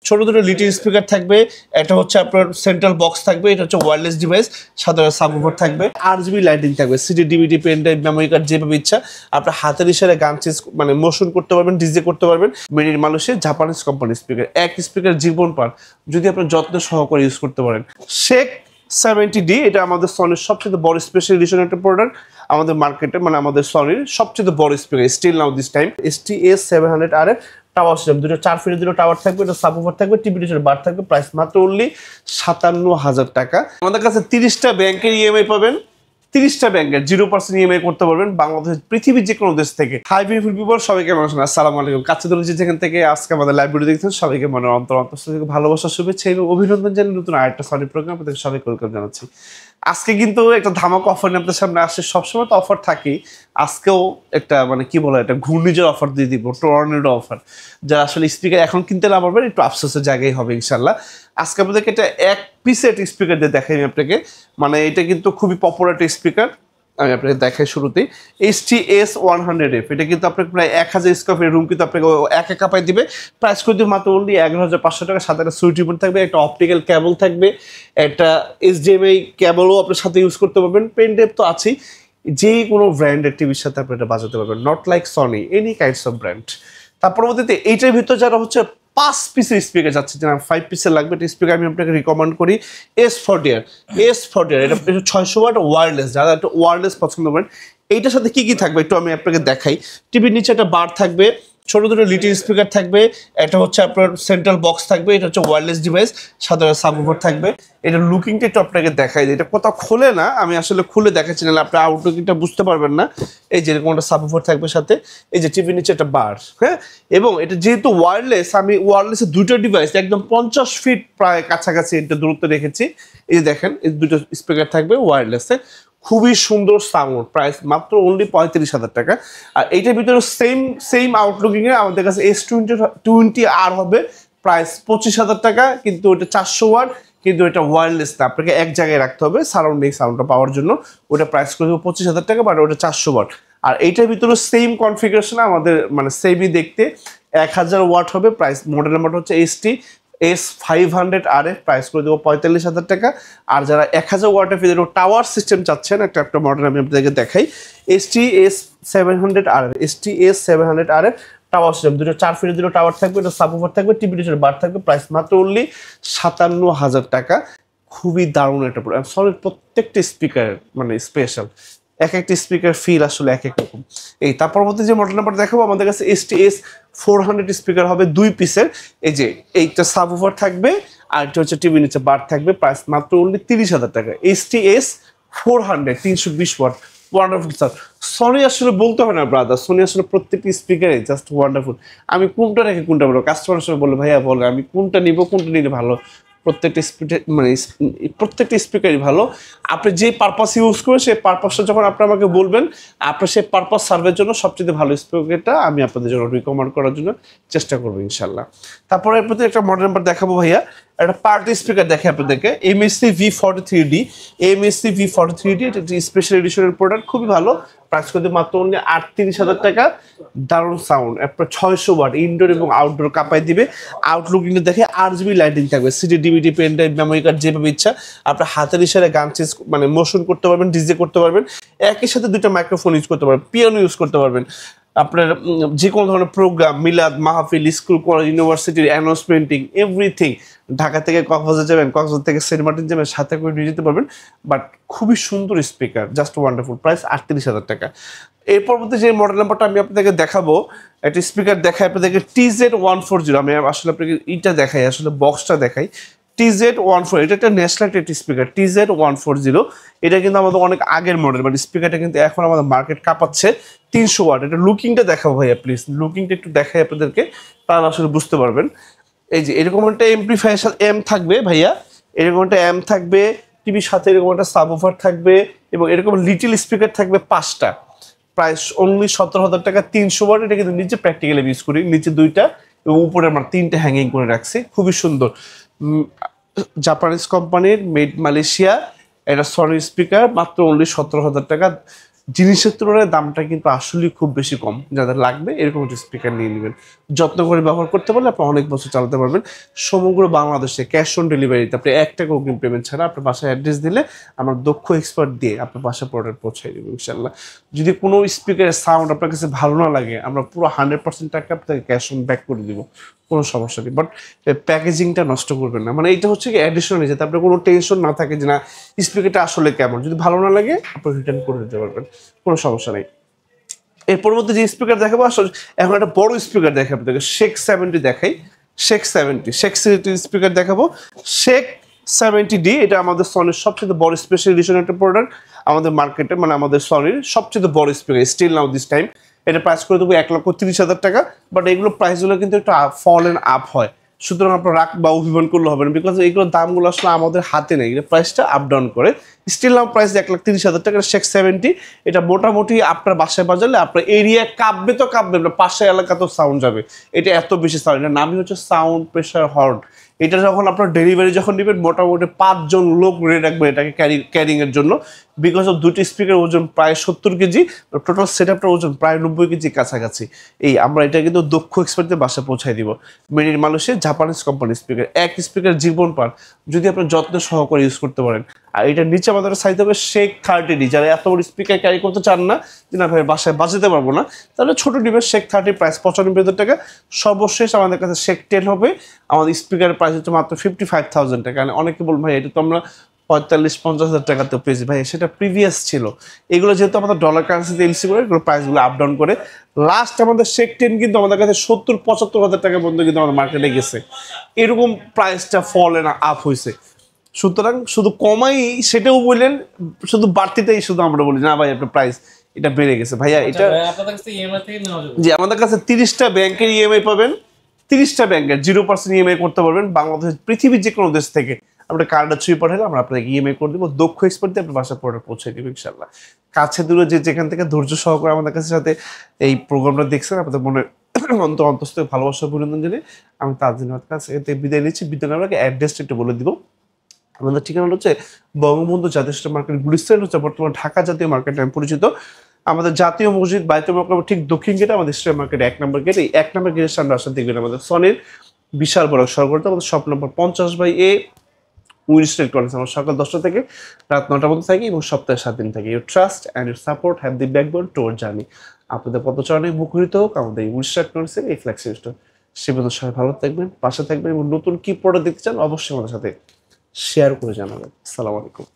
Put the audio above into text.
ছোট দুটো little speaker থাকবে, এটা হচ্ছে আপনার সেন্ট্রাল বক্স থাকবে, এটা হচ্ছে ওয়্যারলেস ডিভাইস, সাথে সাবউফার থাকবে, আরজিবি লাইটিং থাকবে, CD DVD pen drive memory card যেভাবে ইচ্ছা আপনার হাতের ইশারায় গান চেঞ্জ মানে মোশন করতে পারবেন, ডিজে করতে পারবেন। মেড ইন মালয়েশিয়া জাপানিজ কোম্পানির স্পিকার, এক স্পিকার জীবন পান যদি আপনার যত্ন সহকারে ইউজ করতে পারেন। শেখ 70D এটা আমাদের সনির সবচেয়ে বড় স্পেশাল এডিশন একটা প্রোডাক্ট আমাদের মার্কেটে, মানে আমাদের সনির সবচেয়ে বড় speaker still now this time. ST-A 700R tower system, দুটো 4 ফিটের দুটো টাওয়ার থাকবে, এটা সাবউফার থাকবে, টিভি ডিশের বার থাকবে, প্রাইস মাত্র অনলি 57,000 টাকা। আমাদের কাছে 30টা ব্যাংকের ইএমআই পাবেন, 30টা ব্যাংকের 0% ইএমআই করতে পারবেন বাংলাদেশের পৃথিবীর যে কোনো দেশ থেকে। হাই বিউটিফুল পিপল, সবাইকে কেমন আছেন? আসসালামু আলাইকুম। কাছে দূরে যেখান থেকে আজকে আমাদের লাইভ ভিডিও দেখছেন সবাইকে মনে অন্তর থেকে ভালোবাসা, শুভেচ্ছা এবং অভিনন্দন জানিয়ে নতুন আরেকটা সনি প্রোগ্রাম আপনাদের সবাইকে ওয়েলকাম জানাচ্ছি। আজকে কিন্তু একটা ধামাকা অফার নিয়ে আপনাদের সামনে আসছে, সবসময় তো অফার থাকেই, আজকেও একটা মানে কি বলে একটা ঘূর্ণিঝড় অফার দিয়ে দিব, টর্নেডো অফার। যারা আসলে স্পিকার এখন কিনতে না পারবেন একটু আফসোসের জায়গায় হবে ইনশাল্লাহ। আজকে আপনাদেরকে এটা এক পিসের স্পিকার দিয়ে দেখাই আমি আপনাকে, মানে এটা কিন্তু খুবই পপুলার একটা স্পিকার। আমি আপনাকে দেখাই শুরুতেই ST-A 100F, এটা কিন্তু আপনাকে প্রায় 1000 স্কোয়ার ফিট রুম কিন্তু আপনাকে এক একা পাই দিবে। প্রাইস করে দিবে মাত্র অনলি 11,500 টাকা। সাথে একটা সুইচ রিমোট থাকবে, একটা অপটিক্যাল কেবল থাকবে, একটা HDMI কেবলও আপনার সাথে ইউজ করতে পারবেন, পেন ড্রাইভ তো আছেই। যে কোনো ব্র্যান্ডের টিভির সাথে আপনি এটা বাজাতে পারবেন, not like Sony, any kinds of brand. তার পরবর্তীতে এইটার ভিতর যারা হচ্ছে 5 পিসের স্পিকার যাচ্ছে, যেন 5 পিসের লাগবে এটা স্পিকার আমি আপনাকে রিকমেন্ড করি S40R। এটা 600 ওয়াট ওয়্যারলেস, যারা একটু ওয়্যারলেস পছন্দ করেন। এইটার সাথে কি কি থাকবে একটু আমি আপনাকে দেখাই। টিভির নিচে একটা বার থাকবে, ছোট দুটো লিটিল স্পিকার থাকবে, এটা হচ্ছে আপনার সেন্ট্রাল বক্স থাকবে, এটা হচ্ছে ওয়্যারলেস ডিভাইস, সাথে সাবউফার থাকবে। এটা লুকিংটা একটু আপনাকে দেখাই দিই, এটা কোথাও খোলে না, আমি আসলে খুলে দেখাচ্ছি না আপনি আউটলুকিংটা বুঝতে পারবেন না। এই যে এরকম একটা সাবউফার থাকবে সাথে, এই যে টিভির নিচে একটা বার, হ্যাঁ। এবং এটা যেহেতু ওয়্যারলেস, আমি ওয়্যারলেসের দুটো ডিভাইস একদম 50 ফিট প্রায় কাছাকাছি এটা দূরত্ব রেখেছি। এই যে দেখেন এই দুটো স্পিকার থাকবে ওয়্যারলেসে, খুবই সুন্দর সাউন্ড, প্রাইস মাত্র অনলি 35,000 টাকা। আর এইটার ভিতরে সেম আউটলুকিং এ আমাদের কাছে S20R হবে, প্রাইস 25,000 টাকা। কিন্তু ওটা 400 ওয়াট, কিন্তু এটা ওয়্যারলেস না, আপনাকে এক জায়গায় রাখতে হবে সারাউন্ডিং সাউন্ডটা পাওয়ার জন্য। ওটা প্রাইস করে দেবো 25,000 টাকা, বাট ওটা 400 ওয়াট। আর এইটার ভিতরে সেম কনফিগারেশন আমাদের মানে সেমই দেখতে, 1000 ওয়াট হবে, প্রাইস মডেল নাম্বার হচ্ছে ST-A 500RF, প্রাইস করে দেবো 45,000 টাকা। আর যারা 1000 ওয়াটের ভিতরে টাওয়ার সিস্টেম চাচ্ছেন, একটা মডেল আমি আপনাদেরকে দেখাই, ST-A 700RF টাওয়ার সিস্টেম, দুটো 4 ফিটের দুটো টাওয়ার থাকবে, এটা সাবউফার থাকবে, টিভি ডিশের বার থাকবে, প্রাইস মাত্র অনলি 57,000 টাকা। খুবই দারুণ একটা প্রোডাক্ট, সলিড প্রত্যেকটা স্পিকার মানে স্পেশাল, এক একটা স্পিকার ফিল আসলে এক এক রকম। এই তার পরবর্তী যে মডেল নাম্বার দেখাবো, আমাদের কাছে ST-A 400 স্পিকার হবে 2 পিসের। এই যে এইটা সাবউফার থাকবে, আর এটা হচ্ছে টিভি নিচে বার থাকবে, প্রাইস মাত্র অনলি 30,000 টাকা। ST-A 400 320 watt, wonderful sir. Sony আসলে বলতে হয় না ব্রাদার, সনি আসলে প্রত্যেকটি স্পিকারে জাস্ট ওয়ান্ডারফুল। আমি কোনটা রেখে কোনটা বলবো, কাস্টমার আসলে বলে ভাইয়া বলে আমি কোনটা নিব, কোনটা নিলে ভালো। প্রত্যেকটা মানে প্রত্যেকটা স্পিকারই ভালো, আপনি যে পারপাস ইউজ করবেন সেই পারপাসটা যখন আপনি আমাকে বলবেন, আপনার সেই পারপাস সার্ভের জন্য সবচেয়ে ভালো স্পিকারটা আমি আপনাদের জন্য রিকমেন্ড করার জন্য চেষ্টা করবো ইনশাল্লাহ। তারপরে এর প্রতি একটা মডেল নাম্বার দেখাবো ভাইয়া, একটা পার্টি স্পিকার দেখে আপনাদেরকে, MSC V43D। MSC V43D এটা একটি স্পেশাল এডিশনের প্রোডাক্ট, খুবই ভালো, প্রাইস করতে মাত্র অনলি 38,000 টাকা। দারুণ সাউন্ড, আপনার 600 ওয়াট, ইনডোর এবং আউটডোর কাঁপাই দিবে। আউটলুকিং দেখে RGB লাইটিং থাকবে, CD DVD pen drive memory card যেভাবে ইচ্ছা আপনার হাতের ইশারায় গান চেঞ্জ মানে মোশন করতে পারবেন, ডিজে করতে পারবেন। একই সাথে দুটো মাইক্রোফোন ইউজ করতে পারবেন, পিয়ানো ইউজ করতে পারবেন। আপনার যে কোনো ধরনের প্রোগ্রাম, মিলাদ, মাহফিল, স্কুল, কলেজ, ইউনিভার্সিটির অ্যানাউন্সমেন্টিং, এভরিথিং। ঢাকা থেকে কক্সবাজার যাবেন, কক্সবাজার থেকে সেন্ট মার্টিন যাবেন, সাথে করে নিয়ে যেতে পারবেন। বাট খুবই সুন্দর স্পিকার, জাস্ট ওয়ান্ডারফুল, প্রাইস 38,000 টাকা। এর পরবর্তী যে মডেল নাম্বারটা আমি আপনাদেরকে দেখাবো, একটা স্পিকার দেখাই আপনাদেরকে TZ140। আমি আসলে আপনাকে এইটা দেখাই, আসলে বক্সটা দেখাই। TZ140 এটা একটা ন্যাশনাল একটি স্পিকার, TZ140। এটা কিন্তু আমাদের অনেক আগের মডেল, মানে স্পিকারটা কিন্তু এখন আমাদের মার্কেট কাঁপাচ্ছে। 300 ওয়াট। এটা লুকিংটা দেখাবো ভাইয়া প্লিজ, লুকিংটা একটু দেখাই আপনাদেরকে, তাহলে আসলে বুঝতে পারবেন। এই যে এরকম একটা এমপ্লিফায়ার সাথে এম থাকবে ভাইয়া, এরকম একটা এম থাকবে, টিভির সাথে এরকম একটা সাবউফার থাকবে, এবং এরকম লিটিল স্পিকার থাকবে 5টা, প্রাইস অনলি 17,000 টাকা। 300 ওয়াট। এটা কিন্তু নিচে প্র্যাকটিক্যালি ইউজ করি, নিচে 2টা এবং উপরে আমরা 3টে হ্যাঙ্গিং করে রাখছি, খুবই সুন্দর। জাপানিজ কোম্পানির, মেড মালয়েশিয়া, এটা সনি স্পিকার, মাত্র অনলি 17,000 টাকা। জিনিসের তুলনায় দামটা কিন্তু আসলে খুব বেশি কম। যাদের লাগবে এরকম একটা স্পিকার নিয়ে নেবেন, যত্ন করে ব্যবহার করতে পারলে আপনি অনেক বছর চালাতে পারবেন। সমগ্র বাংলাদেশে ক্যাশ অন ডেলিভারিতে আপনি 1 টাকা অগ্রিম পেমেন্ট ছাড়া আপনার বাসায় অ্যাড্রেস দিলে আমার দক্ষ এক্সপার্ট দিয়ে আপনার বাসায় প্রোডাক্ট পৌঁছাই দেবো ইনশাল্লাহ। যদি কোনো স্পিকারের সাউন্ড আপনার কাছে ভালো না লাগে, আমরা পুরো 100% টাকা আপনাকে ক্যাশ অন ব্যাক করে দিব, কোনো সমস্যা নেই। বাট প্যাকেজিংটা নষ্ট করবেন না, মানে এইটা হচ্ছে কি অ্যাডিশনাল, যাতে আপনার কোনো টেনশন না থাকে যে না স্পিকারটা আসলে কেমন, যদি ভালো না লাগে আপনি রিটার্ন করে দিতে পারবেন, কোনো সমস্যা নেই। এর পরবর্তী যে স্পিকার দেখাবো আসলে এখন একটা বড় স্পিকার দেখাবো আপনাকে, শেখ 70 দেখাই। শেখ 70 স্পিকার দেখাবো। শেখ 70D, এটা আমাদের সনির সবচেয়ে বড় স্পেশাল এডিশন একটা প্রোডাক্ট আমাদের মার্কেটে, মানে আমাদের সনির সবচেয়ে বড় speaker still now this time. এটা প্রাইস করে দেবো 1,30,000 টাকা। বাট এগুলো প্রাইসগুলো কিন্তু একটু ফল অ্যান্ড আপ হয়, সুতরাং আপনার রাগ বা অভিমান করলে হবে না, বিকজ এইগুলোর দামগুলো আসলে আমাদের হাতে নেই, এটা প্রাইসটা আপ ডাউন করে। স্টিল নাও প্রাইস 1,30,000 টাকা শেখ 70। এটা মোটামুটি আপনার বাসায় বাজালে আপনার এরিয়া কাঁপবে তো কাঁপবে, পাশের এলাকা তো সাউন্ড যাবে, এটা এত বেশি সাউন্ড। এটার নামই হচ্ছে সাউন্ড প্রেশার হর্ন। এটা যখন আপনার ডেলিভারি যখন নেবেন মোটামুটি 5 জন লোক রেডি রাখবেন এটাকে ক্যারিং এর জন্য, বিকজ অফ দুটি স্পিকার ওজন প্রায় 70 কেজি, টোটাল সেট আপটার ওজন প্রায় 90 কেজি কাছাকাছি। এই আমরা এটা কিন্তু দক্ষ এক্সপার্টদের বাসায় পৌঁছাই দিব। Made in Malaysia Japanese company speaker, এক স্পিকার জীবন পার যদি আপনার যত্ন সহকারে ইউজ করতে পারেন। আর এটার নিচে আমাদের সাইজ হবে শেখ 30D, যারা এত বড় স্পিকার ক্যারি করতে চান না যে না ভাই বাসায় বাজাতে পারবো না, তাহলে ছোট ডিবের শেখ 30 প্রাইস 95,000 টাকা। সর্বশেষ আমাদের কাছে শেখ 10 হবে, আমাদের স্পিকারের প্রাইস হচ্ছে মাত্র 55,000 টাকা। অনেকে বল ভাই এটা তো আমরা 45-50,000 টাকাতে পেয়েছি, ভাই সেটা প্রিভিয়াস ছিল। এগুলো যেহেতু আমাদের ডলার কারেন্সিতে এলসি করে এগুলো প্রাইসগুলো আপ ডাউন করে। লাস্ট আমাদের শেখ 10 কিন্তু আমাদের কাছে 70-75,000 টাকা পর্যন্ত কিন্তু আমাদের মার্কেটে গেছে, এরকম প্রাইসটা ফল এন্ড আপ হয়েছে। সুতরাং শুধু কমাই সেটাও বললেন, শুধু বাড়তিটাই শুধু আমরা বলি না ভাই আপনার প্রাইস এটা বেড়ে গেছে ভাইয়া। এটা জি আমাদের কাছে 30টা ব্যাংকের ইএমআই পাবেন, 30টা ব্যাংকের 0% ইএমআই করতে পারবেন বাংলাদেশ পৃথিবীর যে কোনো দেশ থেকে। আমরা কার্ডটা ছুঁয়ে পাঠালে আমরা আপনাকে ইএমআই করে দেবো, দক্ষ এক্সপার্ট দিয়ে আপনার বাসায় প্রোডাক্ট পৌঁছে দেবো ইনশাল্লাহ। কাছে দূরে যে যেখান থেকে ধৈর্য সহকারে আমাদের কাছে সাথে এই প্রোগ্রামটা দেখছেন, আপনাদের মনে অন্তস্থ ভালোবাসা অভিনন্দন জানিয়ে আমি তাজদিনের কাছে বিদায় নিচ্ছি। বিদায় আপনাকে অ্যাড্রেসটা একটু বলে দিব। আমাদের ঠিকানা হচ্ছে বঙ্গবন্ধু জাতীয় মার্কেট, গুলিস্তান হচ্ছে বর্তমান ঢাকা জাতীয় মার্কেট নামে পরিচিত। আমাদের জাতীয় মসজিদ বাইতুল মোকাররম ঠিক দক্ষিণ গেটে আমাদের স্টেট মার্কেট 1 নম্বর গেট। এই 1 নম্বর গেটের সামনে আসলে দেখবেন আমাদের সনির বিশাল বড় সরগরতে আমাদের shop number 50/A Winston electronics. আমরা সকাল 10টা থেকে রাত 9টা পর্যন্ত থাকি এবং সপ্তাহে 7 দিন থাকি। Your trust and your support have the backbone toward journey. আপনাদের পদচারণে মুখরিত হোক আমাদের এই উইনস্টন ইলেকট্রনিক্সের এই ফ্ল্যাগশিপ স্টোর। সে পর্যন্ত সবাই ভালো থাকবেন, পাশে থাকবেন এবং নতুন কি প্রোডাক্ট দেখতে চান অবশ্যই আমাদের সাথে শেয়ার করে জানাবেন। আসসালামু আলাইকুম।